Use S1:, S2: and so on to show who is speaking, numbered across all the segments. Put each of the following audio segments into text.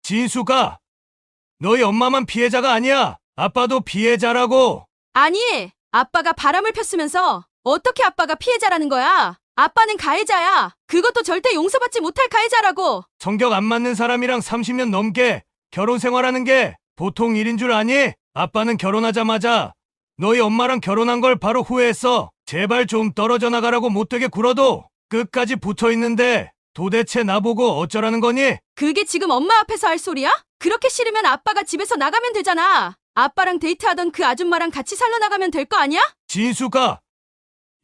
S1: 진수가, 너희 엄마만 피해자가 아니야. 아빠도 피해자라고.
S2: 아니, 아빠가 바람을 폈으면서 어떻게 아빠가 피해자라는 거야? 아빠는 가해자야. 그것도 절대 용서받지 못할 가해자라고.
S1: 성격 안 맞는 사람이랑 30년 넘게 결혼 생활하는 게 보통 일인 줄 아니? 아빠는 결혼하자마자 너희 엄마랑 결혼한 걸 바로 후회했어. 제발 좀 떨어져 나가라고 못되게 굴어도 끝까지 붙어 있는데 도대체 나보고 어쩌라는 거니?
S2: 그게 지금 엄마 앞에서 할 소리야? 그렇게 싫으면 아빠가 집에서 나가면 되잖아. 아빠랑 데이트하던 그 아줌마랑 같이 살러 나가면 될 거 아니야?
S1: 진수가,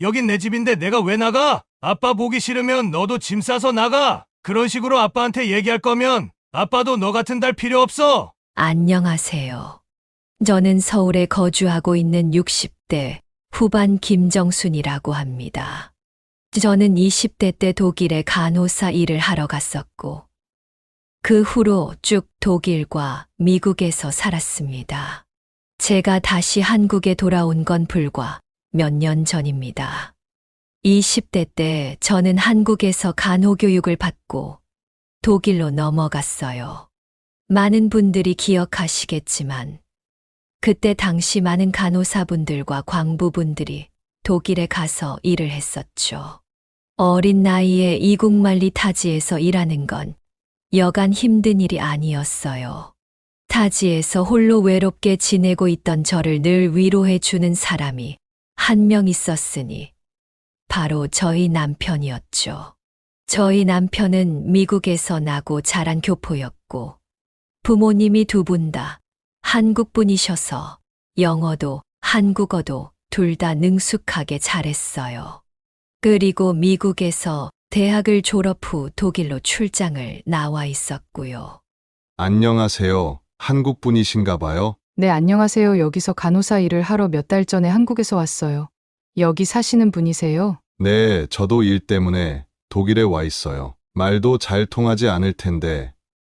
S1: 여긴 내 집인데 내가 왜 나가? 아빠 보기 싫으면 너도 짐 싸서 나가. 그런 식으로 아빠한테 얘기할 거면 아빠도 너 같은 딸 필요 없어.
S3: 안녕하세요. 저는 서울에 거주하고 있는 60대 후반 김정순이라고 합니다. 저는 20대 때 독일에 간호사 일을 하러 갔었고, 그 후로 쭉 독일과 미국에서 살았습니다. 제가 다시 한국에 돌아온 건 불과 몇 년 전입니다. 20대 때 저는 한국에서 간호교육을 받고 독일로 넘어갔어요. 많은 분들이 기억하시겠지만 그때 당시 많은 간호사분들과 광부분들이 독일에 가서 일을 했었죠. 어린 나이에 이국만리 타지에서 일하는 건 여간 힘든 일이 아니었어요. 타지에서 홀로 외롭게 지내고 있던 저를 늘 위로해 주는 사람이 한 명 있었으니 바로 저희 남편이었죠. 저희 남편은 미국에서 나고 자란 교포였고 부모님이 두 분 다 한국 분이셔서 영어도 한국어도 둘 다 능숙하게 잘했어요. 그리고 미국에서 대학을 졸업 후 독일로 출장을 나와 있었고요.
S4: 안녕하세요. 한국 분이신가 봐요?
S5: 네, 안녕하세요. 여기서 간호사 일을 하러 몇 달 전에 한국에서 왔어요. 여기 사시는 분이세요?
S4: 네, 저도 일 때문에 독일에 와 있어요. 말도 잘 통하지 않을 텐데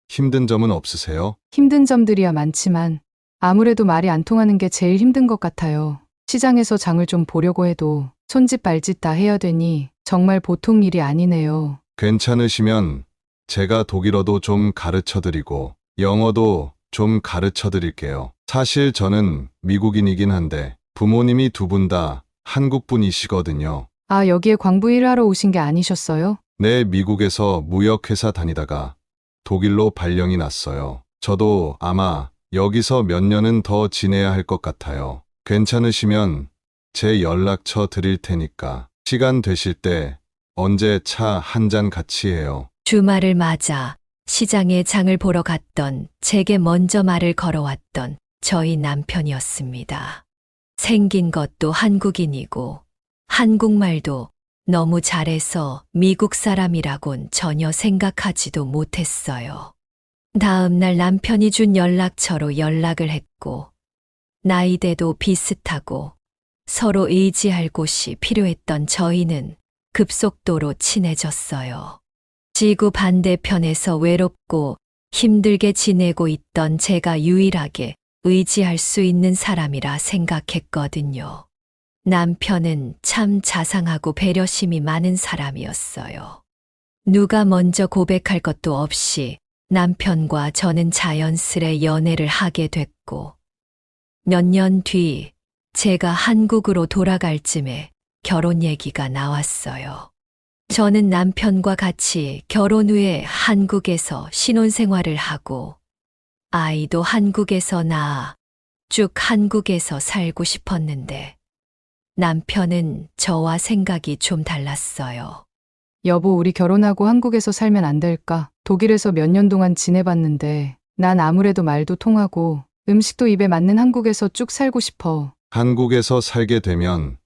S4: 힘든 점은 없으세요?
S5: 힘든 점들이야 많지만 아무래도 말이 안 통하는 게 제일 힘든 것 같아요. 시장에서 장을 좀 보려고 해도 손짓 발짓 다 해야 되니 정말 보통 일이 아니네요.
S4: 괜찮으시면 제가 독일어도 좀 가르쳐 드리고 영어도 좀 가르쳐 드릴게요. 사실 저는 미국인이긴 한데 부모님이 두 분 다 한국 분이시거든요.
S5: 아, 여기에 광부 일하러 오신 게 아니셨어요?
S4: 네, 미국에서 무역회사 다니다가 독일로 발령이 났어요. 저도 아마 여기서 몇 년은 더 지내야 할 것 같아요. 괜찮으시면 제 연락처 드릴 테니까 시간 되실 때 언제 차 한 잔 같이 해요.
S3: 주말을 맞아 시장에 장을 보러 갔던 제게 먼저 말을 걸어왔던 저희 남편이었습니다. 생긴 것도 한국인이고 한국말도 너무 잘해서 미국 사람이라곤 전혀 생각하지도 못했어요. 다음 날 남편이 준 연락처로 연락을 했고 나이대도 비슷하고 서로 의지할 곳이 필요했던 저희는 급속도로 친해졌어요. 지구 반대편에서 외롭고 힘들게 지내고 있던 제가 유일하게 의지할 수 있는 사람이라 생각했거든요. 남편은 참 자상하고 배려심이 많은 사람이었어요. 누가 먼저 고백할 것도 없이 남편과 저는 자연스레 연애를 하게 됐고 몇 년 뒤 제가 한국으로 돌아갈 쯤에 결혼 얘기가 나왔어요. 저는 남편과 같이 결혼 후에 한국에서 신혼생활을 하고 아이도 한국에서 낳아 쭉 한국에서 살고 싶었는데 남편은 저와 생각이 좀 달랐어요.
S5: 여보, 우리 결혼하고 한국에서 살면 안 될까? 독일에서 몇 년 동안 지내봤는데 난 아무래도 말도 통하고 음식도 입에 맞는 한국에서 쭉 살고 싶어.
S4: 한국에서 살게 되면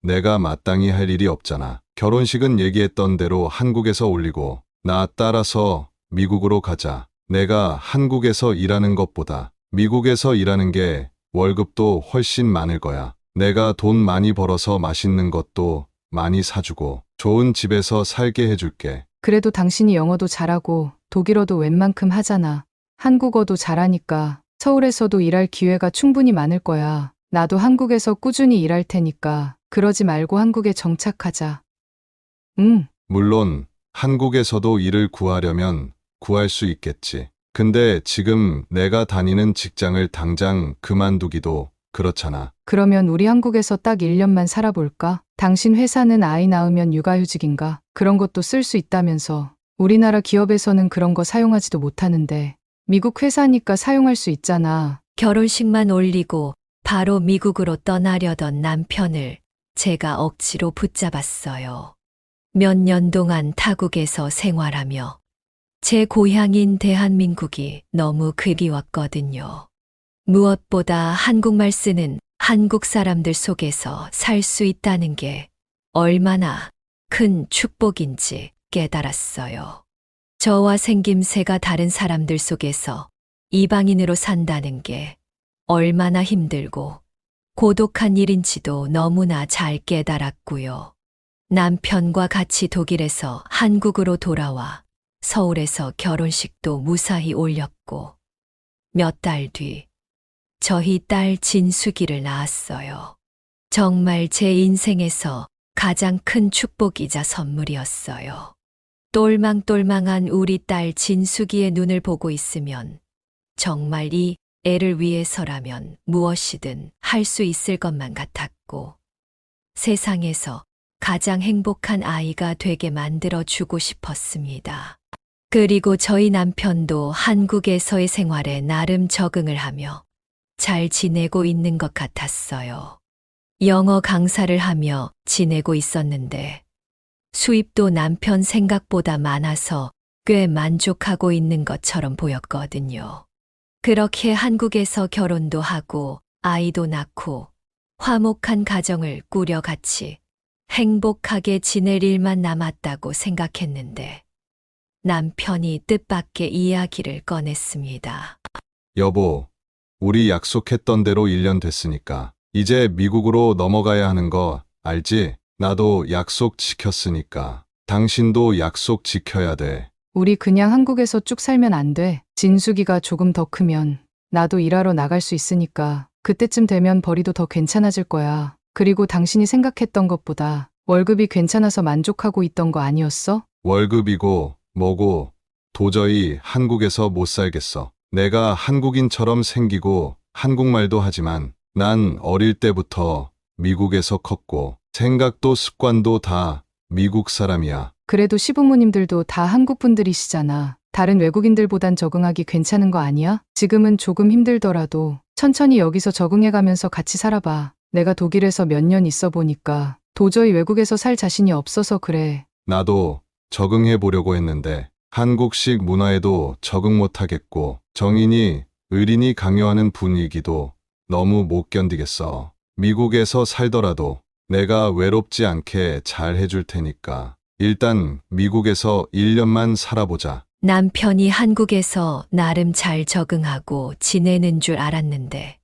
S4: 내가 마땅히 할 일이 없잖아. 결혼식은 얘기했던 대로 한국에서 올리고 나 따라서 미국으로 가자. 내가 한국에서 일하는 것보다 미국에서 일하는 게 월급도 훨씬 많을 거야. 내가 돈 많이 벌어서 맛있는 것도 많이 사주고 좋은 집에서 살게 해줄게.
S5: 그래도 당신이 영어도 잘하고 독일어도 웬만큼 하잖아. 한국어도 잘하니까 서울에서도 일할 기회가 충분히 많을 거야. 나도 한국에서 꾸준히 일할 테니까 그러지 말고 한국에 정착하자. 응.
S4: 물론 한국에서도 일을 구하려면 구할 수 있겠지. 근데 지금 내가 다니는 직장을 당장 그만두기도 그렇잖아.
S5: 그러면 우리 한국에서 딱 1년만 살아볼까? 당신 회사는 아이 낳으면 육아휴직인가? 그런 것도 쓸 수 있다면서. 우리나라 기업에서는 그런 거 사용하지도 못하는데. 미국 회사니까 사용할 수 있잖아.
S3: 결혼식만 올리고 바로 미국으로 떠나려던 남편을 제가 억지로 붙잡았어요. 몇 년 동안 타국에서 생활하며 제 고향인 대한민국이 너무 그리웠거든요. 무엇보다 한국말 쓰는 한국 사람들 속에서 살 수 있다는 게 얼마나 큰 축복인지 깨달았어요. 저와 생김새가 다른 사람들 속에서 이방인으로 산다는 게 얼마나 힘들고 고독한 일인지도 너무나 잘 깨달았고요. 남편과 같이 독일에서 한국으로 돌아와 서울에서 결혼식도 무사히 올렸고 몇 달 뒤 저희 딸 진숙이를 낳았어요. 정말 제 인생에서 가장 큰 축복이자 선물이었어요. 똘망똘망한 우리 딸 진숙이의 눈을 보고 있으면 정말 이 애를 위해서라면 무엇이든 할 수 있을 것만 같았고 세상에서 가장 행복한 아이가 되게 만들어 주고 싶었습니다. 그리고 저희 남편도 한국에서의 생활에 나름 적응을 하며 잘 지내고 있는 것 같았어요. 영어 강사를 하며 지내고 있었는데 수입도 남편 생각보다 많아서 꽤 만족하고 있는 것처럼 보였거든요. 그렇게 한국에서 결혼도 하고 아이도 낳고 화목한 가정을 꾸려 같이 행복하게 지낼 일만 남았다고 생각했는데 남편이 뜻밖의 이야기를 꺼냈습니다.
S4: 여보, 우리 약속했던 대로 1년 됐으니까 이제 미국으로 넘어가야 하는 거 알지? 나도 약속 지켰으니까 당신도 약속 지켜야 돼.
S5: 우리 그냥 한국에서 쭉 살면 안 돼. 진숙이가 조금 더 크면 나도 일하러 나갈 수 있으니까 그때쯤 되면 벌이도 더 괜찮아질 거야. 그리고 당신이 생각했던 것보다 월급이 괜찮아서 만족하고 있던 거 아니었어?
S4: 월급이고 뭐고 도저히 한국에서 못 살겠어. 내가 한국인처럼 생기고 한국말도 하지만 난 어릴 때부터 미국에서 컸고 생각도 습관도 다 미국 사람이야.
S5: 그래도 시부모님들도 다 한국 분들이시잖아. 다른 외국인들보단 적응하기 괜찮은 거 아니야? 지금은 조금 힘들더라도 천천히 여기서 적응해가면서 같이 살아봐. 내가 독일에서 몇 년 있어 보니까 도저히 외국에서 살 자신이 없어서 그래.
S4: 나도 적응해 보려고 했는데 한국식 문화에도 적응 못 하겠고 정인이 의린이 강요하는 분위기도 너무 못 견디겠어. 미국에서 살더라도 내가 외롭지 않게 잘 해줄 테니까 일단 미국에서 1년만 살아보자.
S3: 남편이 한국에서 나름 잘 적응하고 지내는 줄 알았는데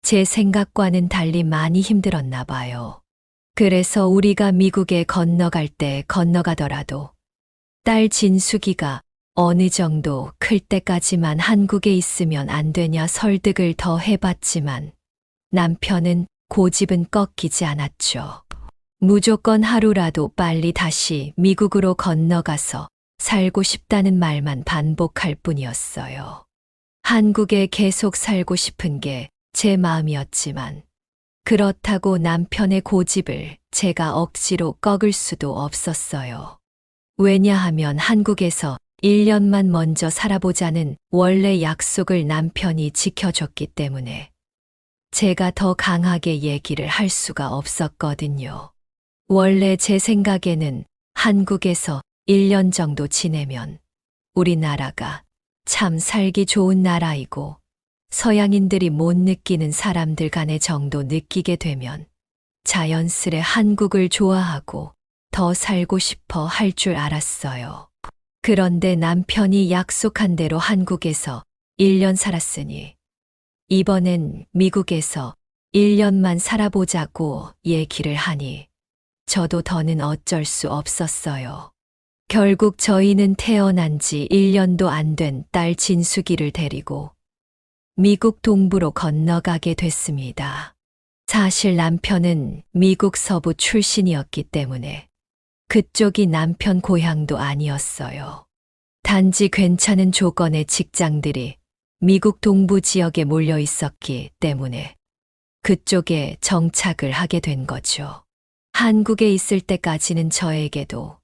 S3: 제 생각과는 달리 많이 힘들었나 봐요. 그래서 우리가 미국에 건너갈 때 건너가더라도 딸 진숙이가 어느 정도 클 때까지만 한국에 있으면 안 되냐 설득을 더 해봤지만 남편은 고집은 꺾이지 않았죠. 무조건 하루라도 빨리 다시 미국으로 건너가서 살고 싶다는 말만 반복할 뿐이었어요. 한국에 계속 살고 싶은 게 제 마음이었지만 그렇다고 남편의 고집을 제가 억지로 꺾을 수도 없었어요. 왜냐하면 한국에서 1년만 먼저 살아보자는 원래 약속을 남편이 지켜줬기 때문에 제가 더 강하게 얘기를 할 수가 없었거든요. 원래 제 생각에는 한국에서 1년 정도 지내면 우리나라가 참 살기 좋은 나라이고 서양인들이 못 느끼는 사람들 간의 정도 느끼게 되면 자연스레 한국을 좋아하고 더 살고 싶어 할 줄 알았어요. 그런데 남편이 약속한 대로 한국에서 1년 살았으니 이번엔 미국에서 1년만 살아보자고 얘기를 하니 저도 더는 어쩔 수 없었어요. 결국 저희는 태어난 지 1년도 안 된 딸 진숙이를 데리고 미국 동부로 건너가게 됐습니다. 사실 남편은 미국 서부 출신이었기 때문에 그쪽이 남편 고향도 아니었어요. 단지 괜찮은 조건의 직장들이 미국 동부 지역에 몰려 있었기 때문에 그쪽에 정착을 하게 된 거죠. 한국에 있을 때까지는 저에게도,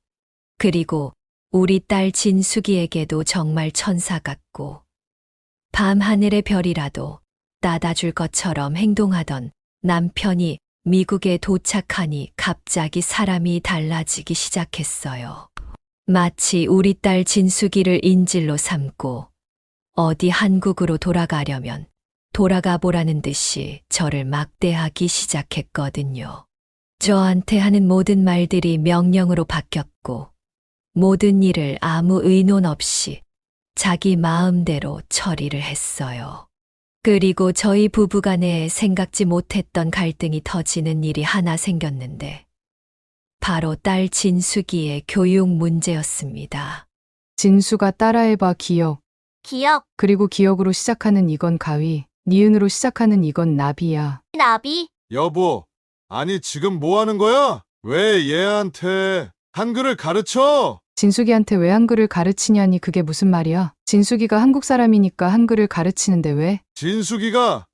S3: 그리고 우리 딸 진숙이에게도 정말 천사 같고 밤하늘의 별이라도 따다줄 것처럼 행동하던 남편이 미국에 도착하니 갑자기 사람이 달라지기 시작했어요. 마치 우리 딸 진숙이를 인질로 삼고 어디 한국으로 돌아가려면 돌아가 보라는 듯이 저를 막대하기 시작했거든요. 저한테 하는 모든 말들이 명령으로 바뀌었고 모든 일을 아무 의논 없이 자기 마음대로 처리를 했어요. 그리고 저희 부부간에 생각지 못했던 갈등이 터지는 일이 하나 생겼는데 바로 딸 진숙이의 교육 문제였습니다.
S5: 진수가 따라해봐 기억.
S6: 기억,
S5: 그리고 기억으로 시작하는 이건 가위, 니은으로 시작하는 이건 나비야.
S6: 나비,
S4: 여보, 아니 지금 뭐 하는 거야? 왜 얘한테 한글을 가르쳐?
S5: 진숙이한테 왜 한글을 가르치냐니 그게 무슨 말이야? 진숙이가 한국 사람이니까 한글을 가르치는데 왜?
S4: 진숙이가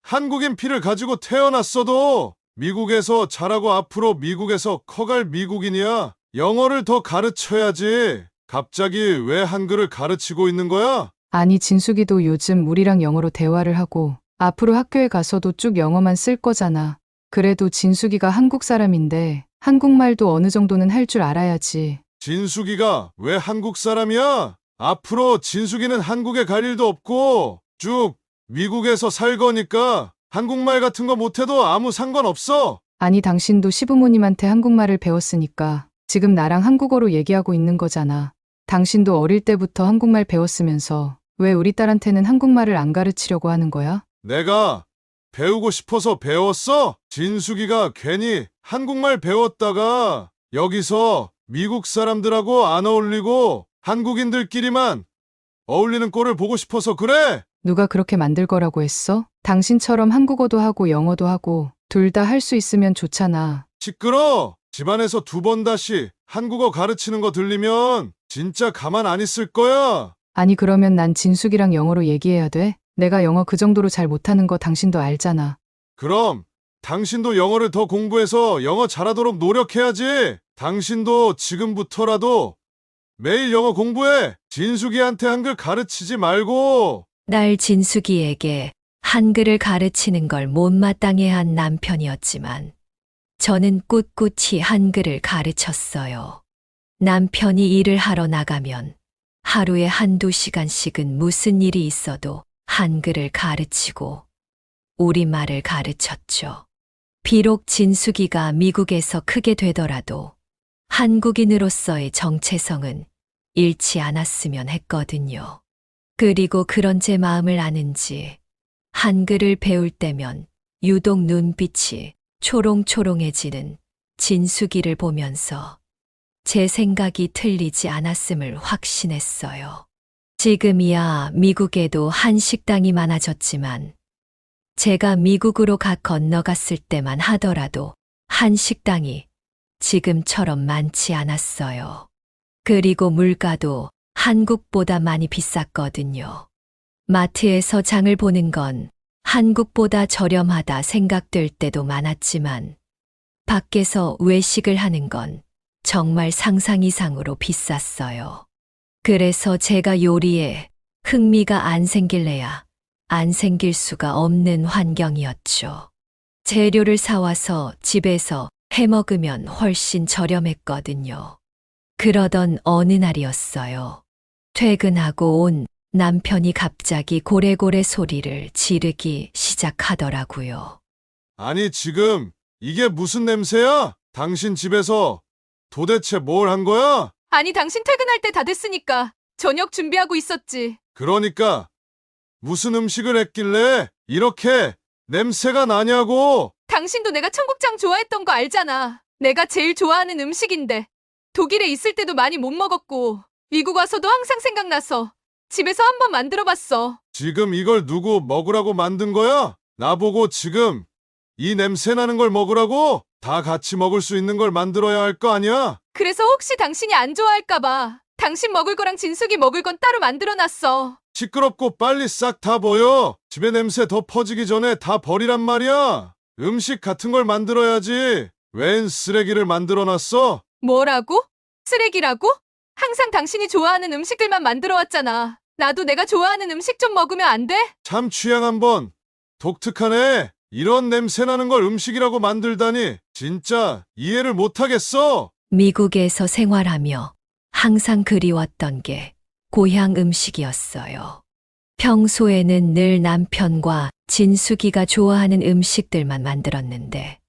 S4: 한국인 피를 가지고 태어났어도 미국에서 자라고 앞으로 미국에서 커갈 미국인이야. 영어를 더 가르쳐야지. 갑자기 왜 한글을 가르치고 있는 거야?
S5: 아니 진숙이도 요즘 우리랑 영어로 대화를 하고 앞으로 학교에 가서도 쭉 영어만 쓸 거잖아. 그래도 진숙이가 한국 사람인데 한국말도 어느 정도는 할 줄 알아야지.
S4: 진숙이가 왜 한국 사람이야? 앞으로 진숙이는 한국에 갈 일도 없고 쭉 미국에서 살 거니까 한국말 같은 거 못해도 아무 상관없어.
S5: 아니 당신도 시부모님한테 한국말을 배웠으니까 지금 나랑 한국어로 얘기하고 있는 거잖아. 당신도 어릴 때부터 한국말 배웠으면서 왜 우리 딸한테는 한국말을 안 가르치려고 하는 거야?
S4: 내가 배우고 싶어서 배웠어? 진숙이가 괜히 한국말 배웠다가 여기서 미국 사람들하고 안 어울리고 한국인들끼리만 어울리는 꼴을 보고 싶어서 그래?
S5: 누가 그렇게 만들 거라고 했어? 당신처럼 한국어도 하고 영어도 하고 둘 다 할 수 있으면 좋잖아.
S4: 시끄러! 집안에서 2번 다시 한국어 가르치는 거 들리면 진짜 가만 안 있을 거야.
S5: 아니 그러면 난 진숙이랑 영어로 얘기해야 돼? 내가 영어 그 정도로 잘 못하는 거 당신도 알잖아.
S4: 그럼 당신도 영어를 더 공부해서 영어 잘하도록 노력해야지. 당신도 지금부터라도 매일 영어 공부해. 진숙이한테 한글 가르치지 말고.
S3: 딸 진숙이에게 한글을 가르치는 걸 못마땅해한 남편이었지만 저는 꿋꿋이 한글을 가르쳤어요. 남편이 일을 하러 나가면 하루에 1~2시간씩은 무슨 일이 있어도 한글을 가르치고 우리말을 가르쳤죠. 비록 진숙이가 미국에서 크게 되더라도 한국인으로서의 정체성은 잃지 않았으면 했거든요. 그리고 그런 제 마음을 아는지 한글을 배울 때면 유독 눈빛이 초롱초롱해지는 진숙이를 보면서 제 생각이 틀리지 않았음을 확신했어요. 지금이야 미국에도 한식당이 많아졌지만 제가 미국으로 건너갔을 때만 하더라도 한식당이 지금처럼 많지 않았어요. 그리고 물가도 한국보다 많이 비쌌거든요. 마트에서 장을 보는 건 한국보다 저렴하다 생각될 때도 많았지만 밖에서 외식을 하는 건 정말 상상 이상으로 비쌌어요. 그래서 제가 요리에 흥미가 안 생길래야 안 생길 수가 없는 환경이었죠. 재료를 사와서 집에서 해 먹으면 훨씬 저렴했거든요. 그러던 어느 날이었어요. 퇴근하고 온 남편이 갑자기 고래고래 소리를 지르기 시작하더라고요.
S4: 아니 지금 이게 무슨 냄새야? 당신 집에서 도대체 뭘 한 거야?
S2: 아니, 당신 퇴근할 때 다 됐으니까 저녁 준비하고 있었지.
S4: 그러니까 무슨 음식을 했길래 이렇게 냄새가 나냐고.
S2: 당신도 내가 청국장 좋아했던 거 알잖아. 내가 제일 좋아하는 음식인데. 독일에 있을 때도 많이 못 먹었고 미국 와서도 항상 생각나서 집에서 한번 만들어봤어.
S4: 지금 이걸 누구 먹으라고 만든 거야? 나보고 지금 이 냄새 나는 걸 먹으라고? 다 같이 먹을 수 있는 걸 만들어야 할 거 아니야?
S2: 그래서 혹시 당신이 안 좋아할까봐 당신 먹을 거랑 진숙이 먹을 건 따로 만들어놨어.
S6: 시끄럽고 빨리 싹 다 버려. 집에 냄새 더 퍼지기 전에 다 버리란 말이야. 음식 같은 걸 만들어야지. 웬 쓰레기를 만들어놨어?
S2: 뭐라고? 쓰레기라고? 항상 당신이 좋아하는 음식들만 만들어왔잖아. 나도 내가 좋아하는 음식 좀 먹으면 안 돼?
S6: 참 취향 한번. 독특하네. 이런 냄새 나는 걸 음식이라고 만들다니. 진짜 이해를 못하겠어.
S3: 미국에서 생활하며 항상 그리웠던 게 고향 음식이었어요. 평소에는 늘 남편과 진숙이가 좋아하는 음식들만 만들었는데,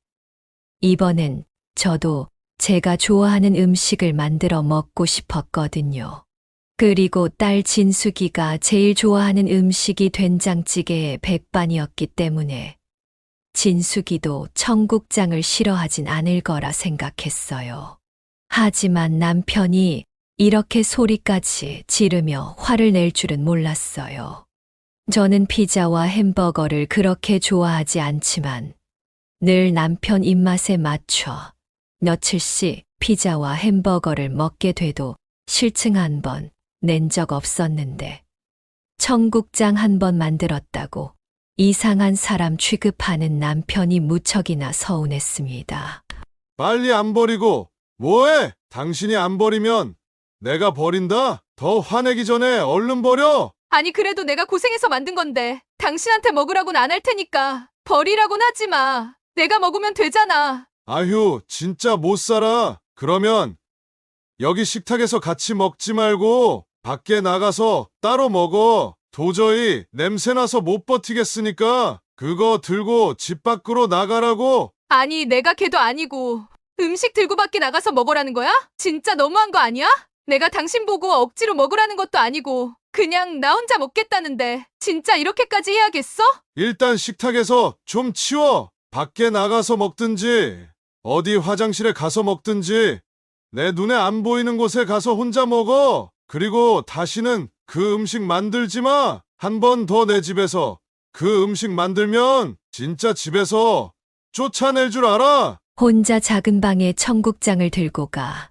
S3: 이번엔 저도 제가 좋아하는 음식을 만들어 먹고 싶었거든요. 그리고 딸 진숙이가 제일 좋아하는 음식이 된장찌개의 백반이었기 때문에 진숙이도 청국장을 싫어하진 않을 거라 생각했어요. 하지만 남편이 이렇게 소리까지 지르며 화를 낼 줄은 몰랐어요. 저는 피자와 햄버거를 그렇게 좋아하지 않지만 늘 남편 입맛에 맞춰 며칠씩 피자와 햄버거를 먹게 돼도 실증 한 번 낸 적 없었는데, 청국장 한 번 만들었다고 이상한 사람 취급하는 남편이 무척이나 서운했습니다.
S6: 빨리 안 버리고 뭐해? 당신이 안 버리면 내가 버린다? 더 화내기 전에 얼른 버려.
S2: 아니, 그래도 내가 고생해서 만든 건데 당신한테 먹으라고는 안 할 테니까 버리라고는 하지 마. 내가 먹으면 되잖아.
S6: 아휴, 진짜 못 살아. 그러면 여기 식탁에서 같이 먹지 말고 밖에 나가서 따로 먹어. 도저히 냄새나서 못 버티겠으니까 그거 들고 집 밖으로 나가라고.
S2: 아니, 내가 걔도 아니고 음식 들고 밖에 나가서 먹으라는 거야? 진짜 너무한 거 아니야? 내가 당신 보고 억지로 먹으라는 것도 아니고 그냥 나 혼자 먹겠다는데 진짜 이렇게까지 해야겠어?
S6: 일단 식탁에서 좀 치워. 밖에 나가서 먹든지 어디 화장실에 가서 먹든지 내 눈에 안 보이는 곳에 가서 혼자 먹어. 그리고 다시는 그 음식 만들지 마. 한 번 더 내 집에서 그 음식 만들면 진짜 집에서 쫓아낼 줄 알아.
S3: 혼자 작은 방에 청국장을 들고 가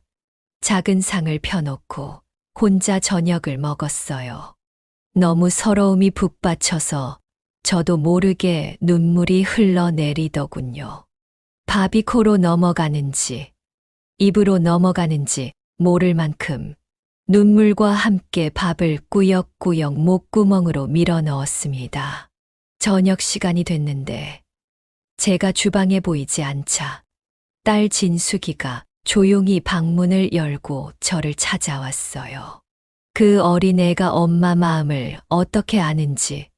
S3: 작은 상을 펴놓고 혼자 저녁을 먹었어요. 너무 서러움이 북받쳐서 저도 모르게 눈물이 흘러내리더군요. 밥이 코로 넘어가는지 입으로 넘어가는지 모를 만큼 눈물과 함께 밥을 꾸역꾸역 목구멍으로 밀어 넣었습니다. 저녁 시간이 됐는데 제가 주방에 보이지 않자 딸 진숙이가 조용히 방문을 열고 저를 찾아왔어요. 그 어린애가 엄마 마음을 어떻게 아는지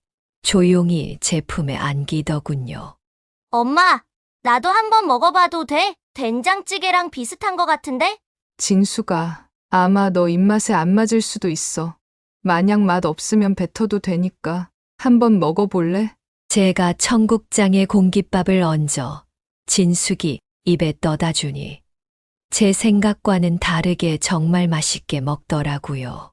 S3: 조용히 제 품에 안기더군요.
S7: 엄마, 나도 한번 먹어봐도 돼? 된장찌개랑 비슷한 거 같은데?
S5: 진수가 아마 너 입맛에 안 맞을 수도 있어. 만약 맛 없으면 뱉어도 되니까 한번 먹어볼래?
S3: 제가 청국장에 공깃밥을 얹어 진숙이 입에 떠다 주니 제 생각과는 다르게 정말 맛있게 먹더라고요.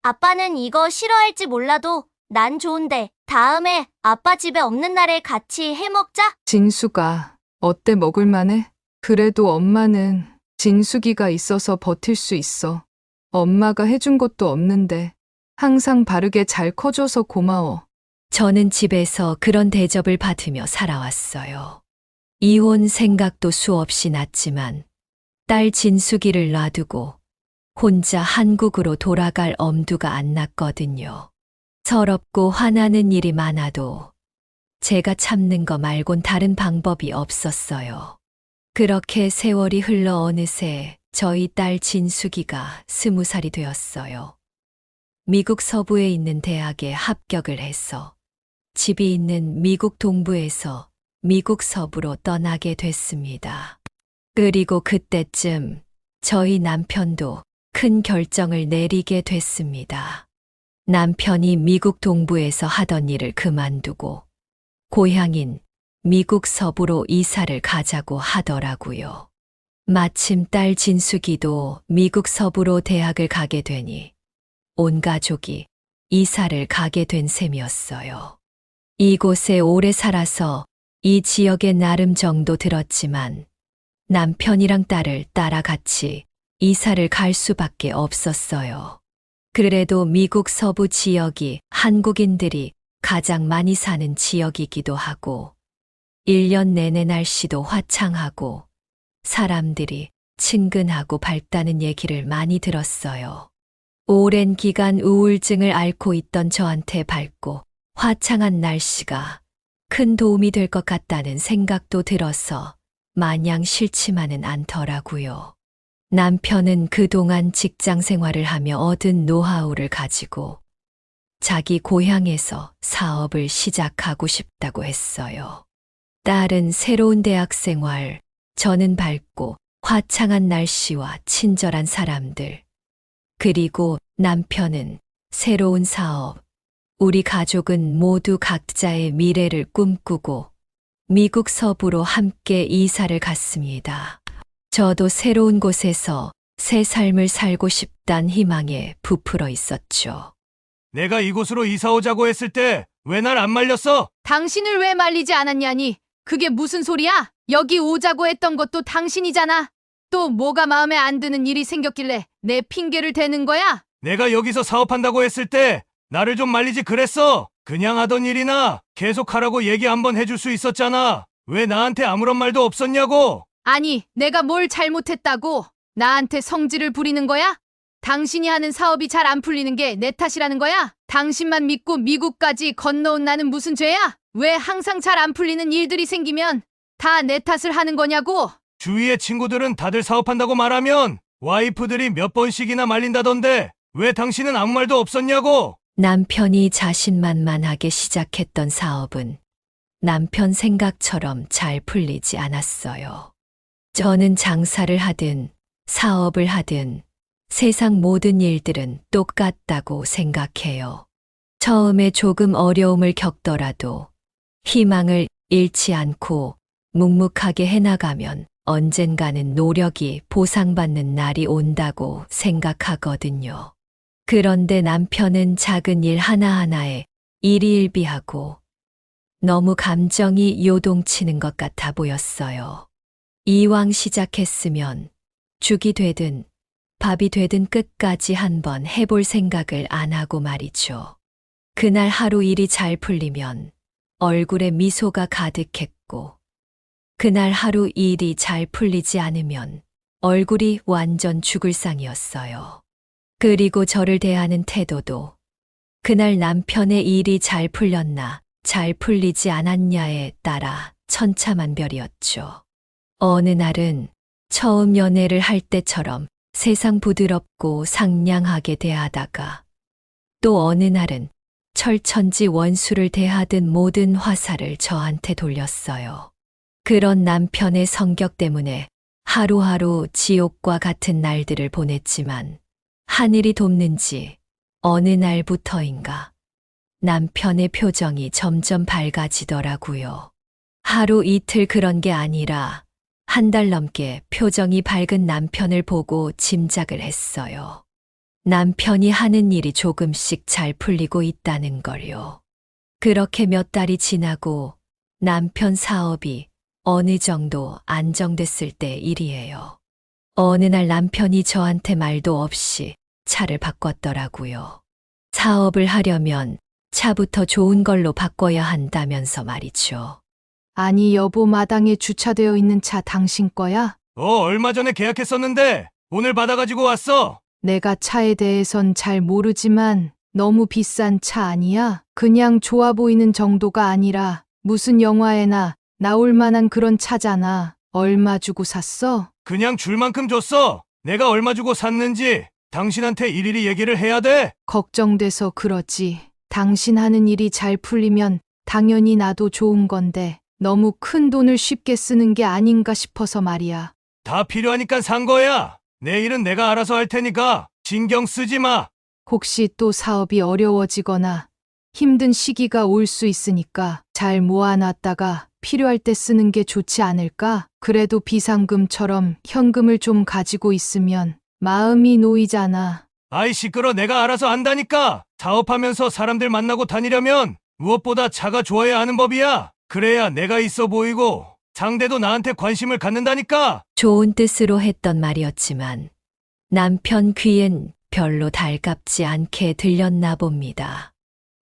S7: 아빠는 이거 싫어할지 몰라도 난 좋은데 다음에 아빠 집에 없는 날에 같이 해 먹자.
S5: 진수가 어때 먹을만해? 그래도 엄마는 진숙이가 있어서 버틸 수 있어. 엄마가 해준 것도 없는데 항상 바르게 잘 커줘서 고마워.
S3: 저는 집에서 그런 대접을 받으며 살아왔어요. 이혼 생각도 수없이 났지만 딸 진숙이를 놔두고 혼자 한국으로 돌아갈 엄두가 안 났거든요. 서럽고 화나는 일이 많아도 제가 참는 거 말곤 다른 방법이 없었어요. 그렇게 세월이 흘러 어느새 저희 딸 진숙이가 20살이 되었어요. 미국 서부에 있는 대학에 합격을 해서 집이 있는 미국 동부에서 미국 서부로 떠나게 됐습니다. 그리고 그때쯤 저희 남편도 큰 결정을 내리게 됐습니다. 남편이 미국 동부에서 하던 일을 그만두고 고향인 미국 서부로 이사를 가자고 하더라고요. 마침 딸 진숙이도 미국 서부로 대학을 가게 되니 온 가족이 이사를 가게 된 셈이었어요. 이곳에 오래 살아서 이 지역에 나름 정도 들었지만 남편이랑 딸을 따라 같이 이사를 갈 수밖에 없었어요. 그래도 미국 서부 지역이 한국인들이 가장 많이 사는 지역이기도 하고, 1년 내내 날씨도 화창하고, 사람들이 친근하고 밝다는 얘기를 많이 들었어요. 오랜 기간 우울증을 앓고 있던 저한테 밝고 화창한 날씨가 큰 도움이 될 것 같다는 생각도 들어서 마냥 싫지만은 않더라고요. 남편은 그동안 직장 생활을 하며 얻은 노하우를 가지고 자기 고향에서 사업을 시작하고 싶다고 했어요. 딸은 새로운 대학 생활, 저는 밝고 화창한 날씨와 친절한 사람들, 그리고 남편은 새로운 사업, 우리 가족은 모두 각자의 미래를 꿈꾸고 미국 서부로 함께 이사를 갔습니다. 저도 새로운 곳에서 새 삶을 살고 싶단 희망에 부풀어 있었죠.
S1: 내가 이곳으로 이사 오자고 했을 때 왜 날 안 말렸어?
S2: 당신을 왜 말리지 않았냐니? 그게 무슨 소리야? 여기 오자고 했던 것도 당신이잖아. 또 뭐가 마음에 안 드는 일이 생겼길래 내 핑계를 대는 거야?
S1: 내가 여기서 사업한다고 했을 때 나를 좀 말리지 그랬어. 그냥 하던 일이나 계속 하라고 얘기 한번 해줄 수 있었잖아. 왜 나한테 아무런 말도 없었냐고.
S2: 아니, 내가 뭘 잘못했다고? 나한테 성질을 부리는 거야? 당신이 하는 사업이 잘 안 풀리는 게 내 탓이라는 거야? 당신만 믿고 미국까지 건너온 나는 무슨 죄야? 왜 항상 잘 안 풀리는 일들이 생기면 다 내 탓을 하는 거냐고?
S1: 주위의 친구들은 다들 사업한다고 말하면 와이프들이 몇 번씩이나 말린다던데 왜 당신은 아무 말도 없었냐고.
S3: 남편이 자신만만하게 시작했던 사업은 남편 생각처럼 잘 풀리지 않았어요. 저는 장사를 하든 사업을 하든 세상 모든 일들은 똑같다고 생각해요. 처음에 조금 어려움을 겪더라도 희망을 잃지 않고 묵묵하게 해나가면 언젠가는 노력이 보상받는 날이 온다고 생각하거든요. 그런데 남편은 작은 일 하나하나에 일희일비하고 너무 감정이 요동치는 것 같아 보였어요. 이왕 시작했으면 죽이 되든 밥이 되든 끝까지 한번 해볼 생각을 안 하고 말이죠. 그날 하루 일이 잘 풀리면 얼굴에 미소가 가득했고, 그날 하루 일이 잘 풀리지 않으면 얼굴이 완전 죽을 상이었어요. 그리고 저를 대하는 태도도 그날 남편의 일이 잘 풀렸나 잘 풀리지 않았냐에 따라 천차만별이었죠. 어느 날은 처음 연애를 할 때처럼 세상 부드럽고 상냥하게 대하다가 또 어느 날은 철천지 원수를 대하듯 모든 화살을 저한테 돌렸어요. 그런 남편의 성격 때문에 하루하루 지옥과 같은 날들을 보냈지만 하늘이 돕는지 어느 날부터인가 남편의 표정이 점점 밝아지더라고요. 하루 이틀 그런 게 아니라 한 달 넘게 표정이 밝은 남편을 보고 짐작을 했어요. 남편이 하는 일이 조금씩 잘 풀리고 있다는 걸요. 그렇게 몇 달이 지나고 남편 사업이 어느 정도 안정됐을 때 일이에요. 어느 날 남편이 저한테 말도 없이 차를 바꿨더라고요. 사업을 하려면 차부터 좋은 걸로 바꿔야 한다면서 말이죠.
S5: 아니 여보, 마당에 주차되어 있는 차 당신 거야?
S1: 얼마 전에 계약했었는데 오늘 받아가지고 왔어.
S5: 내가 차에 대해선 잘 모르지만 너무 비싼 차 아니야? 그냥 좋아 보이는 정도가 아니라 무슨 영화에나 나올 만한 그런 차잖아. 얼마 주고 샀어?
S1: 그냥 줄 만큼 줬어. 내가 얼마 주고 샀는지 당신한테 일일이 얘기를 해야 돼.
S5: 걱정돼서 그러지. 당신 하는 일이 잘 풀리면 당연히 나도 좋은 건데 너무 큰 돈을 쉽게 쓰는 게 아닌가 싶어서 말이야.
S1: 다 필요하니까 산 거야. 내 일은 내가 알아서 할 테니까 신경 쓰지 마.
S5: 혹시 또 사업이 어려워지거나 힘든 시기가 올 수 있으니까 잘 모아놨다가 필요할 때 쓰는 게 좋지 않을까? 그래도 비상금처럼 현금을 좀 가지고 있으면 마음이 놓이잖아.
S1: 아이 시끄러. 내가 알아서 한다니까. 사업하면서 사람들 만나고 다니려면 무엇보다 차가 좋아야 하는 법이야. 그래야 내가 있어 보이고 상대도 나한테 관심을 갖는다니까.
S3: 좋은 뜻으로 했던 말이었지만 남편 귀엔 별로 달갑지 않게 들렸나 봅니다.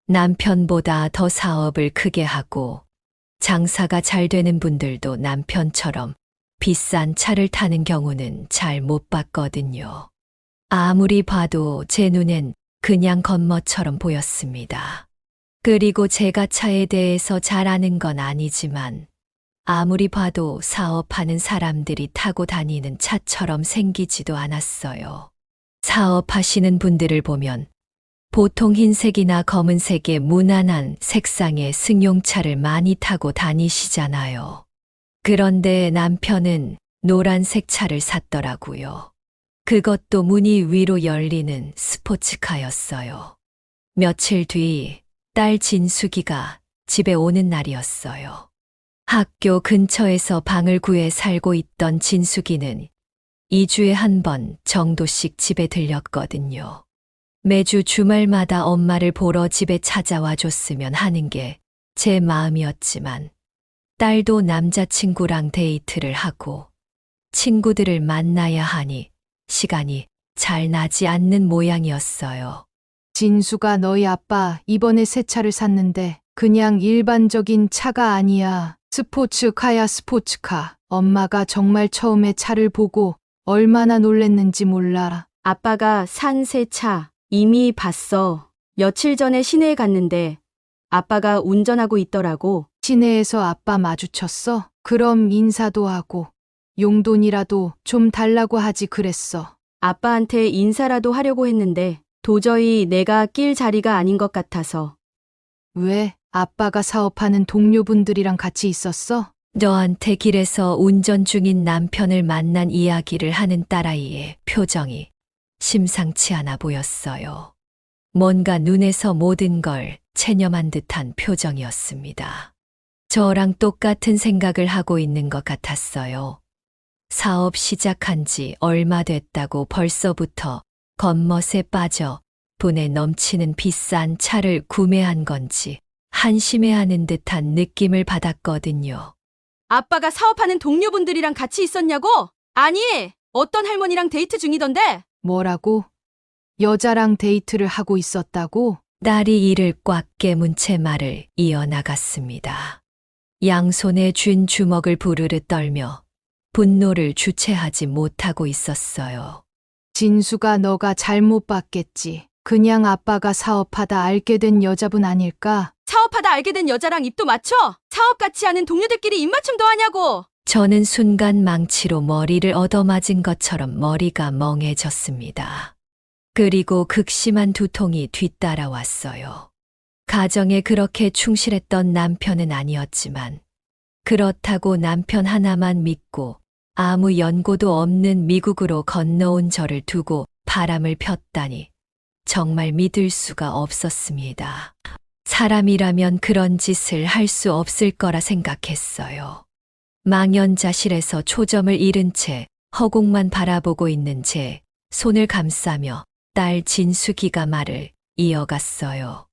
S3: 남편보다 더 사업을 크게 하고 장사가 잘 되는 분들도 남편처럼 비싼 차를 타는 경우는 잘 못 봤거든요. 아무리 봐도 제 눈엔 그냥 겉멋처럼 보였습니다. 그리고 제가 차에 대해서 잘 아는 건 아니지만 아무리 봐도 사업하는 사람들이 타고 다니는 차처럼 생기지도 않았어요. 사업하시는 분들을 보면 보통 흰색이나 검은색의 무난한 색상의 승용차를 많이 타고 다니시잖아요. 그런데 남편은 노란색 차를 샀더라고요. 그것도 문이 위로 열리는 스포츠카였어요. 며칠 뒤 딸 진숙이가 집에 오는 날이었어요. 학교 근처에서 방을 구해 살고 있던 진숙이는 2주에 한 번 정도씩 집에 들렸거든요. 매주 주말마다 엄마를 보러 집에 찾아와 줬으면 하는 게 제 마음이었지만 딸도 남자친구랑 데이트를 하고 친구들을 만나야 하니 시간이 잘 나지 않는 모양이었어요.
S5: 진수가 너희 아빠 이번에 새 차를 샀는데 그냥 일반적인 차가 아니야. 스포츠카야 스포츠카. 엄마가 정말 처음에 차를 보고 얼마나 놀랬는지 몰라.
S8: 아빠가 산 새 차 이미 봤어. 며칠 전에 시내에 갔는데 아빠가 운전하고 있더라고.
S5: 시내에서 아빠 마주쳤어? 그럼 인사도 하고 용돈이라도 좀 달라고 하지 그랬어.
S8: 아빠한테 인사라도 하려고 했는데 도저히 내가 낄 자리가 아닌 것 같아서.
S5: 왜? 아빠가 사업하는 동료분들이랑 같이 있었어?
S3: 저한테 길에서 운전 중인 남편을 만난 이야기를 하는 딸아이의 표정이 심상치 않아 보였어요. 뭔가 눈에서 모든 걸 체념한 듯한 표정이었습니다. 저랑 똑같은 생각을 하고 있는 것 같았어요. 사업 시작한 지 얼마 됐다고 벌써부터 겉멋에 빠져 돈에 넘치는 비싼 차를 구매한 건지 한심해하는 듯한 느낌을 받았거든요.
S8: 아빠가 사업하는 동료분들이랑 같이 있었냐고? 아니, 어떤 할머니랑 데이트 중이던데?
S5: 뭐라고? 여자랑 데이트를 하고 있었다고?
S3: 딸이 이를 꽉 깨문 채 말을 이어나갔습니다. 양손에 쥔 주먹을 부르르 떨며 분노를 주체하지 못하고 있었어요.
S5: 진수가 너가 잘못 봤겠지. 그냥 아빠가 사업하다 알게 된 여자분 아닐까?
S8: 사업하다 알게 된 여자랑 입도 맞춰? 사업 같이 하는 동료들끼리 입맞춤도 하냐고?
S3: 저는 순간 망치로 머리를 얻어맞은 것처럼 머리가 멍해졌습니다. 그리고 극심한 두통이 뒤따라왔어요. 가정에 그렇게 충실했던 남편은 아니었지만 그렇다고 남편 하나만 믿고 아무 연고도 없는 미국으로 건너온 저를 두고 바람을 폈다니 정말 믿을 수가 없었습니다. 사람이라면 그런 짓을 할 수 없을 거라 생각했어요. 망연자실에서 초점을 잃은 채 허공만 바라보고 있는 제 손을 감싸며 딸 진숙이가 말을 이어갔어요.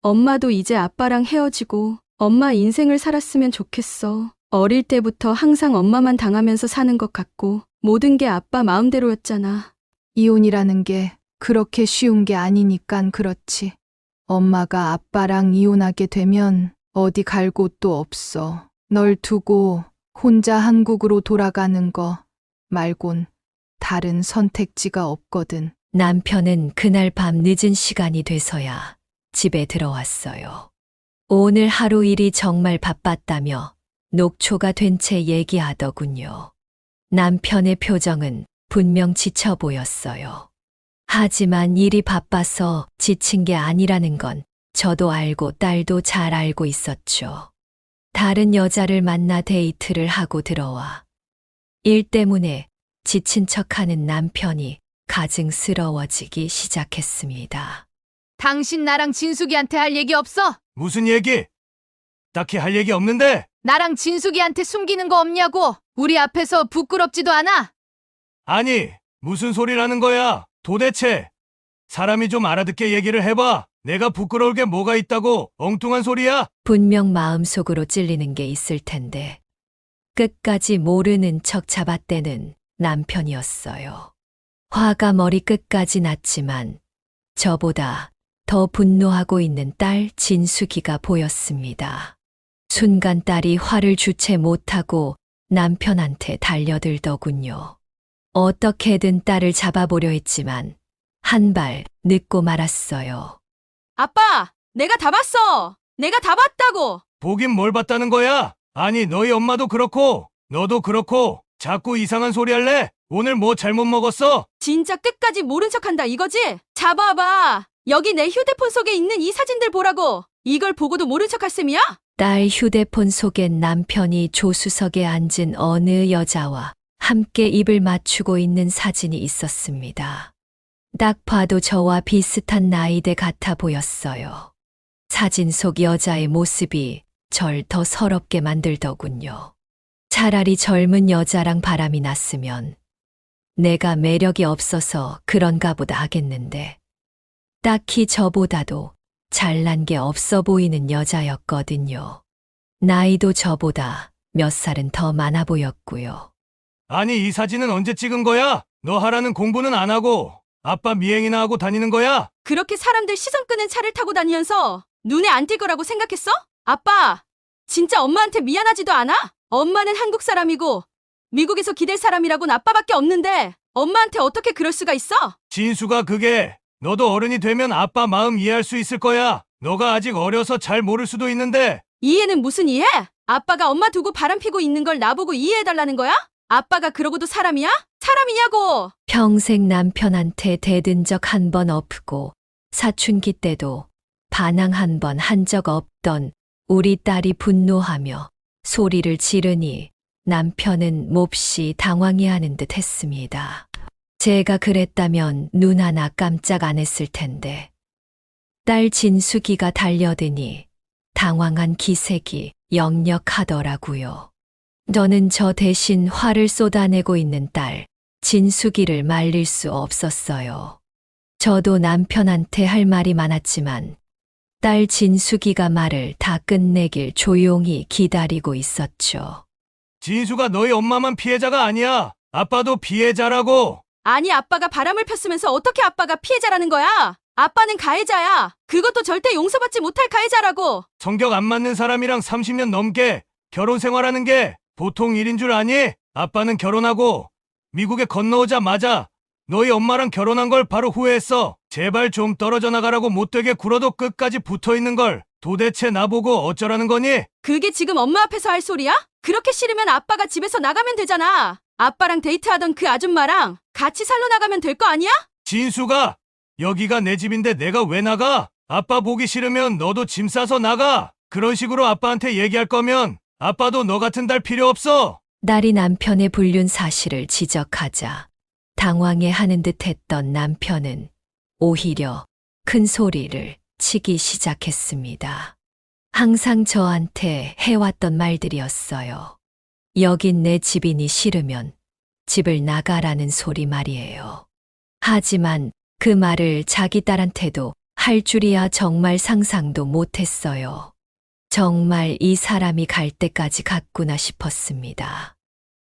S8: 엄마도 이제 아빠랑 헤어지고 엄마 인생을 살았으면 좋겠어. 어릴 때부터 항상 엄마만 당하면서 사는 것 같고 모든 게 아빠 마음대로였잖아.
S5: 이혼이라는 게 그렇게 쉬운 게 아니니깐 그렇지. 엄마가 아빠랑 이혼하게 되면 어디 갈 곳도 없어. 널 두고 혼자 한국으로 돌아가는 거 말곤 다른 선택지가 없거든.
S3: 남편은 그날 밤 늦은 시간이 돼서야 집에 들어왔어요. 오늘 하루 일이 정말 바빴다며 녹초가 된 채 얘기하더군요. 남편의 표정은 분명 지쳐 보였어요. 하지만 일이 바빠서 지친 게 아니라는 건 저도 알고 딸도 잘 알고 있었죠. 다른 여자를 만나 데이트를 하고 들어와 일 때문에 지친 척하는 남편이 가증스러워지기 시작했습니다.
S2: 당신 나랑 진숙이한테 할 얘기 없어?
S1: 무슨 얘기? 딱히 할 얘기 없는데?
S2: 나랑 진숙이한테 숨기는 거 없냐고? 우리 앞에서 부끄럽지도 않아?
S1: 아니, 무슨 소리라는 거야? 도대체 사람이 좀 알아듣게 얘기를 해봐. 내가 부끄러울 게 뭐가 있다고 엉뚱한 소리야?
S3: 분명 마음속으로 찔리는 게 있을 텐데 끝까지 모르는 척 잡아대는 남편이었어요. 화가 머리끝까지 났지만 저보다 더 분노하고 있는 딸 진숙이가 보였습니다. 순간 딸이 화를 주체 못하고 남편한테 달려들더군요. 어떻게든 딸을 잡아보려 했지만 한 발 늦고 말았어요.
S8: 아빠, 내가 다 봤어. 내가 다 봤다고.
S1: 보긴 뭘 봤다는 거야? 아니, 너희 엄마도 그렇고, 너도 그렇고, 자꾸 이상한 소리 할래? 오늘 뭐 잘못 먹었어?
S8: 진짜 끝까지 모른 척한다 이거지? 잡아봐. 여기 내 휴대폰 속에 있는 이 사진들 보라고. 이걸 보고도 모른 척할 셈이야?
S3: 딸 휴대폰 속엔 남편이 조수석에 앉은 어느 여자와 함께 입을 맞추고 있는 사진이 있었습니다. 딱 봐도 저와 비슷한 나이대 같아 보였어요. 사진 속 여자의 모습이 절 더 서럽게 만들더군요. 차라리 젊은 여자랑 바람이 났으면 내가 매력이 없어서 그런가 보다 하겠는데 딱히 저보다도 잘난 게 없어 보이는 여자였거든요. 나이도 저보다 몇 살은 더 많아 보였고요.
S1: 아니, 이 사진은 언제 찍은 거야? 너 하라는 공부는 안 하고, 아빠 미행이나 하고 다니는 거야?
S8: 그렇게 사람들 시선 끄는 차를 타고 다니면서 눈에 안 띌 거라고 생각했어? 아빠, 진짜 엄마한테 미안하지도 않아? 엄마는 한국 사람이고 미국에서 기댈 사람이라곤 아빠밖에 없는데 엄마한테 어떻게 그럴 수가 있어?
S1: 진수가 그게, 너도 어른이 되면 아빠 마음 이해할 수 있을 거야. 너가 아직 어려서 잘 모를 수도 있는데,
S8: 이해는 무슨 이해? 아빠가 엄마 두고 바람 피고 있는 걸 나보고 이해해달라는 거야? 아빠가 그러고도 사람이야? 사람이냐고!
S3: 평생 남편한테 대든 적 한 번 없고 사춘기 때도 반항 한 번 한 적 없던 우리 딸이 분노하며 소리를 지르니 남편은 몹시 당황해하는 듯 했습니다. 제가 그랬다면 눈 하나 깜짝 안 했을 텐데 딸 진숙이가 달려드니 당황한 기색이 역력하더라고요. 저는 저 대신 화를 쏟아내고 있는 딸 진숙이를 말릴 수 없었어요. 저도 남편한테 할 말이 많았지만 딸 진숙이가 말을 다 끝내길 조용히 기다리고 있었죠.
S1: 진수가 너희 엄마만 피해자가 아니야. 아빠도 피해자라고.
S8: 아니 아빠가 바람을 폈으면서 어떻게 아빠가 피해자라는 거야? 아빠는 가해자야. 그것도 절대 용서받지 못할 가해자라고.
S1: 성격 안 맞는 사람이랑 30년 넘게 결혼 생활하는 게 보통 일인 줄 아니? 아빠는 결혼하고 미국에 건너오자마자 너희 엄마랑 결혼한 걸 바로 후회했어. 제발 좀 떨어져 나가라고 못되게 굴어도 끝까지 붙어 있는 걸 도대체 나보고 어쩌라는 거니?
S8: 그게 지금 엄마 앞에서 할 소리야? 그렇게 싫으면 아빠가 집에서 나가면 되잖아. 아빠랑 데이트하던 그 아줌마랑 같이 살러 나가면 될 거 아니야?
S1: 진수가, 여기가 내 집인데 내가 왜 나가? 아빠 보기 싫으면 너도 짐 싸서 나가. 그런 식으로 아빠한테 얘기할 거면 아빠도 너 같은 딸 필요 없어.
S3: 딸이 남편의 불륜 사실을 지적하자 당황해 하는 듯 했던 남편은 오히려 큰 소리를 치기 시작했습니다. 항상 저한테 해왔던 말들이었어요. 여긴 내 집이니 싫으면 집을 나가라는 소리 말이에요. 하지만 그 말을 자기 딸한테도 할 줄이야 정말 상상도 못했어요. 정말 이 사람이 갈 때까지 갔구나 싶었습니다.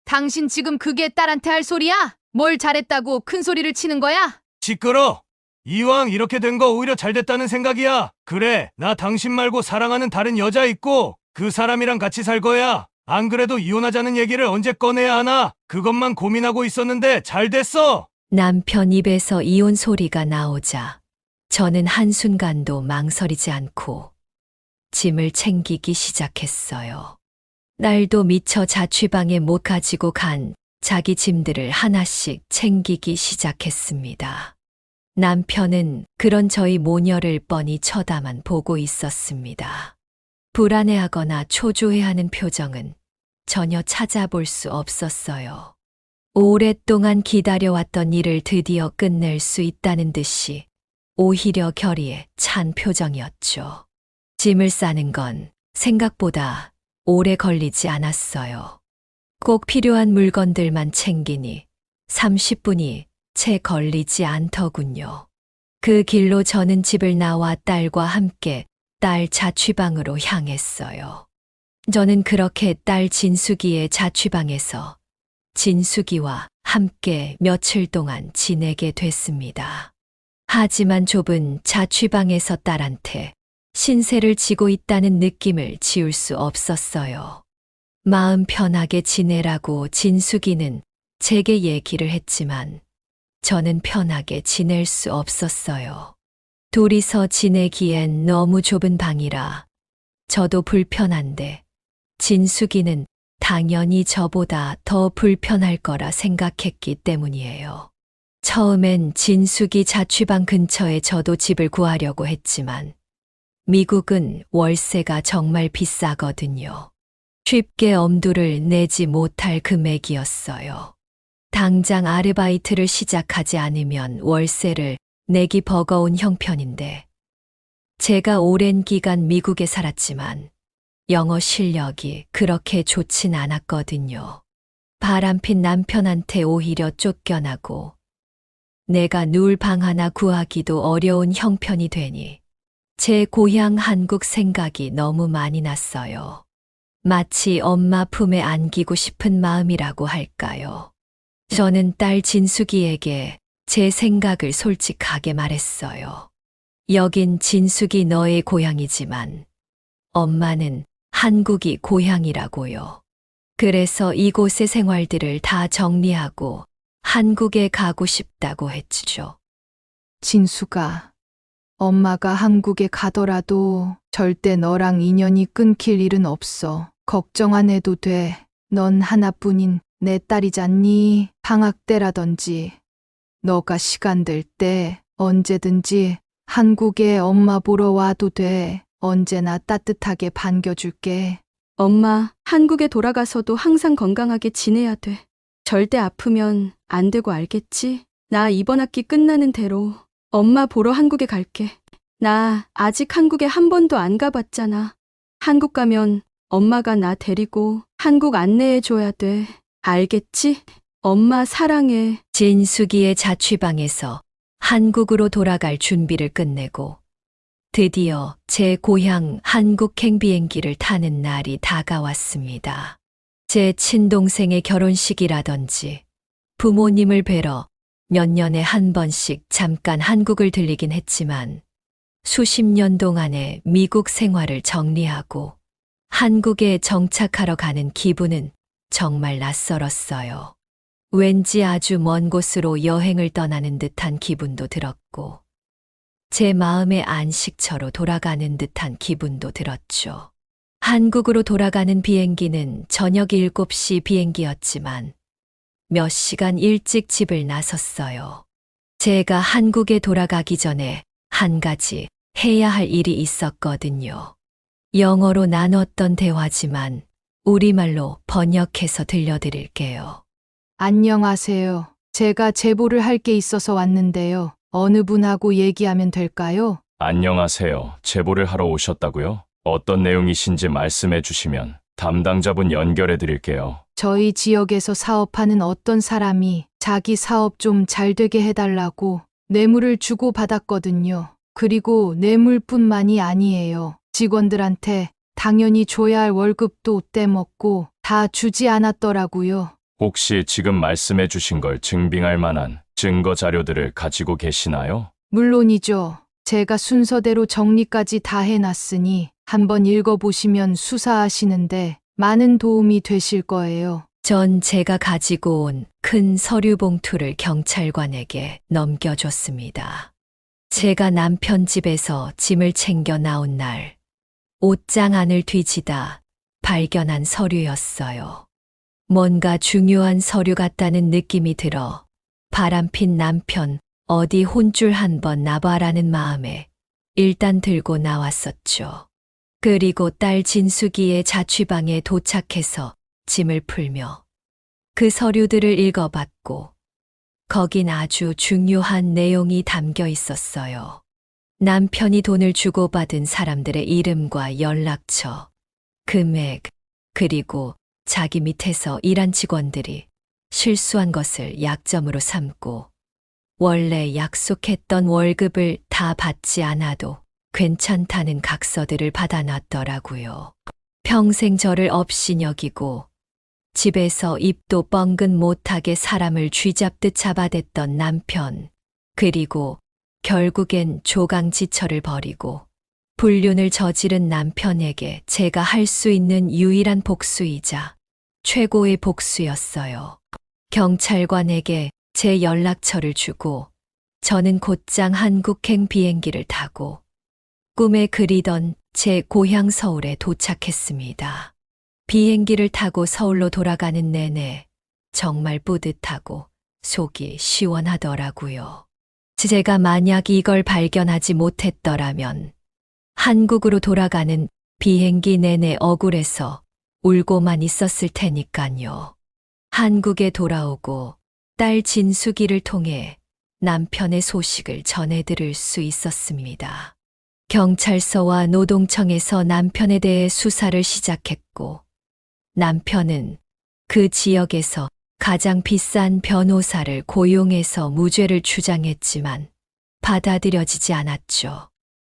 S2: 당신 지금 그게 딸한테 할 소리야? 뭘 잘했다고 큰 소리를 치는 거야?
S1: 시끄러. 이왕 이렇게 된 거 오히려 잘 됐다는 생각이야. 그래, 나 당신 말고 사랑하는 다른 여자 있고 그 사람이랑 같이 살 거야. 안 그래도 이혼하자는 얘기를 언제 꺼내야 하나? 그것만 고민하고 있었는데 잘 됐어.
S3: 남편 입에서 이혼 소리가 나오자 저는 한순간도 망설이지 않고 짐을 챙기기 시작했어요. 날도 미처 자취방에 못 가지고 간 자기 짐들을 하나씩 챙기기 시작했습니다. 남편은 그런 저희 모녀를 뻔히 쳐다만 보고 있었습니다. 불안해하거나 초조해하는 표정은 전혀 찾아볼 수 없었어요. 오랫동안 기다려왔던 일을 드디어 끝낼 수 있다는 듯이 오히려 결의에 찬 표정이었죠. 짐을 싸는 건 생각보다 오래 걸리지 않았어요. 꼭 필요한 물건들만 챙기니 30분이 채 걸리지 않더군요. 그 길로 저는 집을 나와 딸과 함께 딸 자취방으로 향했어요. 저는 그렇게 딸 진숙이의 자취방에서 진숙이와 함께 며칠 동안 지내게 됐습니다. 하지만 좁은 자취방에서 딸한테 신세를 지고 있다는 느낌을 지울 수 없었어요. 마음 편하게 지내라고 진숙이는 제게 얘기를 했지만 저는 편하게 지낼 수 없었어요. 둘이서 지내기엔 너무 좁은 방이라 저도 불편한데 진숙이는 당연히 저보다 더 불편할 거라 생각했기 때문이에요. 처음엔 진숙이 자취방 근처에 저도 집을 구하려고 했지만 미국은 월세가 정말 비싸거든요. 쉽게 엄두를 내지 못할 금액이었어요. 당장 아르바이트를 시작하지 않으면 월세를 내기 버거운 형편인데 제가 오랜 기간 미국에 살았지만 영어 실력이 그렇게 좋진 않았거든요. 바람핀 남편한테 오히려 쫓겨나고 내가 누울 방 하나 구하기도 어려운 형편이 되니 제 고향 한국 생각이 너무 많이 났어요. 마치 엄마 품에 안기고 싶은 마음이라고 할까요? 저는 딸 진숙이에게 제 생각을 솔직하게 말했어요. 여긴 진숙이 너의 고향이지만 엄마는 한국이 고향이라고요. 그래서 이곳의 생활들을 다 정리하고 한국에 가고 싶다고 했죠.
S5: 진수가, 엄마가 한국에 가더라도 절대 너랑 인연이 끊길 일은 없어. 걱정 안 해도 돼. 넌 하나뿐인 내 딸이잖니. 방학 때라든지 너가 시간 될 때 언제든지 한국에 엄마 보러 와도 돼. 언제나 따뜻하게 반겨줄게.
S8: 엄마, 한국에 돌아가서도 항상 건강하게 지내야 돼. 절대 아프면 안 되고 알겠지? 나 이번 학기 끝나는 대로 엄마 보러 한국에 갈게. 나 아직 한국에 한 번도 안 가봤잖아. 한국 가면 엄마가 나 데리고 한국 안내해 줘야 돼. 알겠지? 엄마 사랑해.
S3: 진숙이의 자취방에서 한국으로 돌아갈 준비를 끝내고 드디어 제 고향 한국행 비행기를 타는 날이 다가왔습니다. 제 친동생의 결혼식이라든지 부모님을 뵈러 몇 년에 한 번씩 잠깐 한국을 들리긴 했지만 수십 년 동안의 미국 생활을 정리하고 한국에 정착하러 가는 기분은 정말 낯설었어요. 왠지 아주 먼 곳으로 여행을 떠나는 듯한 기분도 들었고 제 마음의 안식처로 돌아가는 듯한 기분도 들었죠. 한국으로 돌아가는 비행기는 저녁 7시 비행기였지만 몇 시간 일찍 집을 나섰어요. 제가 한국에 돌아가기 전에 한 가지 해야 할 일이 있었거든요. 영어로 나눴던 대화지만 우리말로 번역해서 들려드릴게요.
S5: 안녕하세요. 제가 제보를 할 게 있어서 왔는데요. 어느 분하고 얘기하면 될까요?
S9: 안녕하세요. 제보를 하러 오셨다고요? 어떤 내용이신지 말씀해 주시면 담당자분 연결해 드릴게요.
S5: 저희 지역에서 사업하는 어떤 사람이 자기 사업 좀 잘 되게 해달라고 뇌물을 주고 받았거든요. 그리고 뇌물뿐만이 아니에요. 직원들한테 당연히 줘야 할 월급도 떼먹고 다 주지 않았더라고요.
S9: 혹시 지금 말씀해 주신 걸 증빙할 만한 증거 자료들을 가지고 계시나요?
S5: 물론이죠. 제가 순서대로 정리까지 다 해놨으니 한번 읽어보시면 수사하시는데 많은 도움이 되실 거예요.
S3: 전 제가 가지고 온 큰 서류 봉투를 경찰관에게 넘겨줬습니다. 제가 남편 집에서 짐을 챙겨 나온 날 옷장 안을 뒤지다 발견한 서류였어요. 뭔가 중요한 서류 같다는 느낌이 들어 바람핀 남편 어디 혼줄 한번 나봐라는 마음에 일단 들고 나왔었죠. 그리고 딸 진숙이의 자취방에 도착해서 짐을 풀며 그 서류들을 읽어봤고 거긴 아주 중요한 내용이 담겨 있었어요. 남편이 돈을 주고받은 사람들의 이름과 연락처, 금액, 그리고 자기 밑에서 일한 직원들이 실수한 것을 약점으로 삼고 원래 약속했던 월급을 다 받지 않아도 괜찮다는 각서들을 받아놨더라고요. 평생 저를 업신여기고 집에서 입도 뻥긋 못하게 사람을 쥐잡듯 잡아댔던 남편, 그리고 결국엔 조강지처를 벌이고 불륜을 저지른 남편에게 제가 할 수 있는 유일한 복수이자 최고의 복수였어요. 경찰관에게 제 연락처를 주고 저는 곧장 한국행 비행기를 타고 꿈에 그리던 제 고향 서울에 도착했습니다. 비행기를 타고 서울로 돌아가는 내내 정말 뿌듯하고 속이 시원하더라고요. 제가 만약 이걸 발견하지 못했더라면 한국으로 돌아가는 비행기 내내 억울해서 울고만 있었을 테니까요. 한국에 돌아오고 딸 진숙이를 통해 남편의 소식을 전해들을 수 있었습니다. 경찰서와 노동청에서 남편에 대해 수사를 시작했고 남편은 그 지역에서 가장 비싼 변호사를 고용해서 무죄를 주장했지만 받아들여지지 않았죠.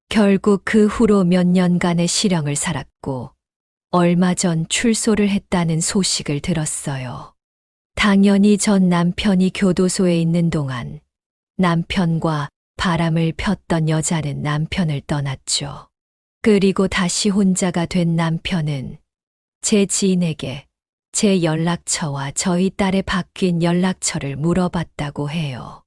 S3: 결국 그 후로 몇 년간의 실형을 살았고 얼마 전 출소를 했다는 소식을 들었어요. 당연히 전 남편이 교도소에 있는 동안 남편과 바람을 폈던 여자는 남편을 떠났죠. 그리고 다시 혼자가 된 남편은 제 지인에게 제 연락처와 저희 딸의 바뀐 연락처를 물어봤다고 해요.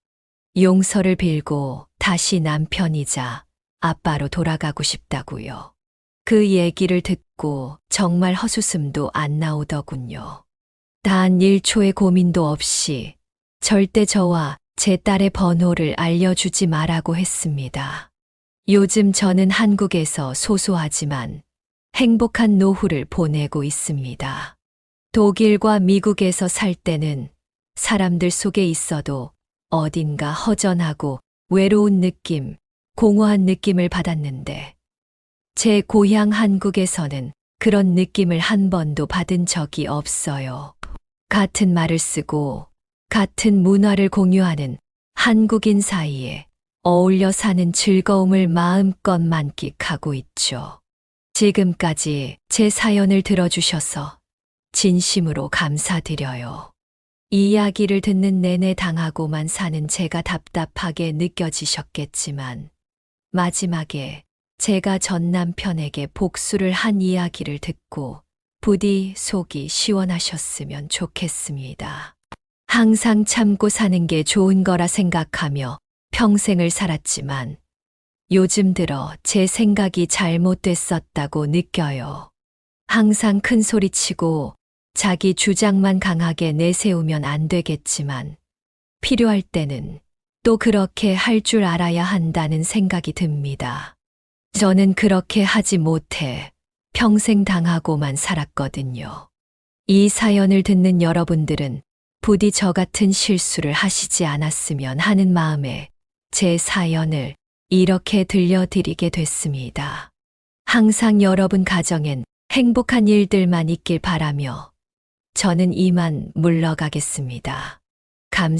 S3: 용서를 빌고 다시 남편이자 아빠로 돌아가고 싶다고요. 그 얘기를 듣고 정말 헛웃음도 안 나오더군요. 단 1초의 고민도 없이 절대 저와 제 딸의 번호를 알려주지 말라고 했습니다. 요즘 저는 한국에서 소소하지만 행복한 노후를 보내고 있습니다. 독일과 미국에서 살 때는 사람들 속에 있어도 어딘가 허전하고 외로운 느낌, 공허한 느낌을 받았는데 제 고향 한국에서는 그런 느낌을 한 번도 받은 적이 없어요. 같은 말을 쓰고 같은 문화를 공유하는 한국인 사이에 어울려 사는 즐거움을 마음껏 만끽하고 있죠. 지금까지 제 사연을 들어주셔서 진심으로 감사드려요. 이 이야기를 듣는 내내 당하고만 사는 제가 답답하게 느껴지셨겠지만 마지막에 제가 전 남편에게 복수를 한 이야기를 듣고 부디 속이 시원하셨으면 좋겠습니다. 항상 참고 사는 게 좋은 거라 생각하며 평생을 살았지만 요즘 들어 제 생각이 잘못됐었다고 느껴요. 항상 큰 소리치고 자기 주장만 강하게 내세우면 안 되겠지만 필요할 때는 또 그렇게 할 줄 알아야 한다는 생각이 듭니다. 저는 그렇게 하지 못해 평생 당하고만 살았거든요. 이 사연을 듣는 여러분들은 부디 저 같은 실수를 하시지 않았으면 하는 마음에 제 사연을 이렇게 들려드리게 됐습니다. 항상 여러분 가정엔 행복한 일들만 있길 바라며 저는 이만 물러가겠습니다. 감사합니다.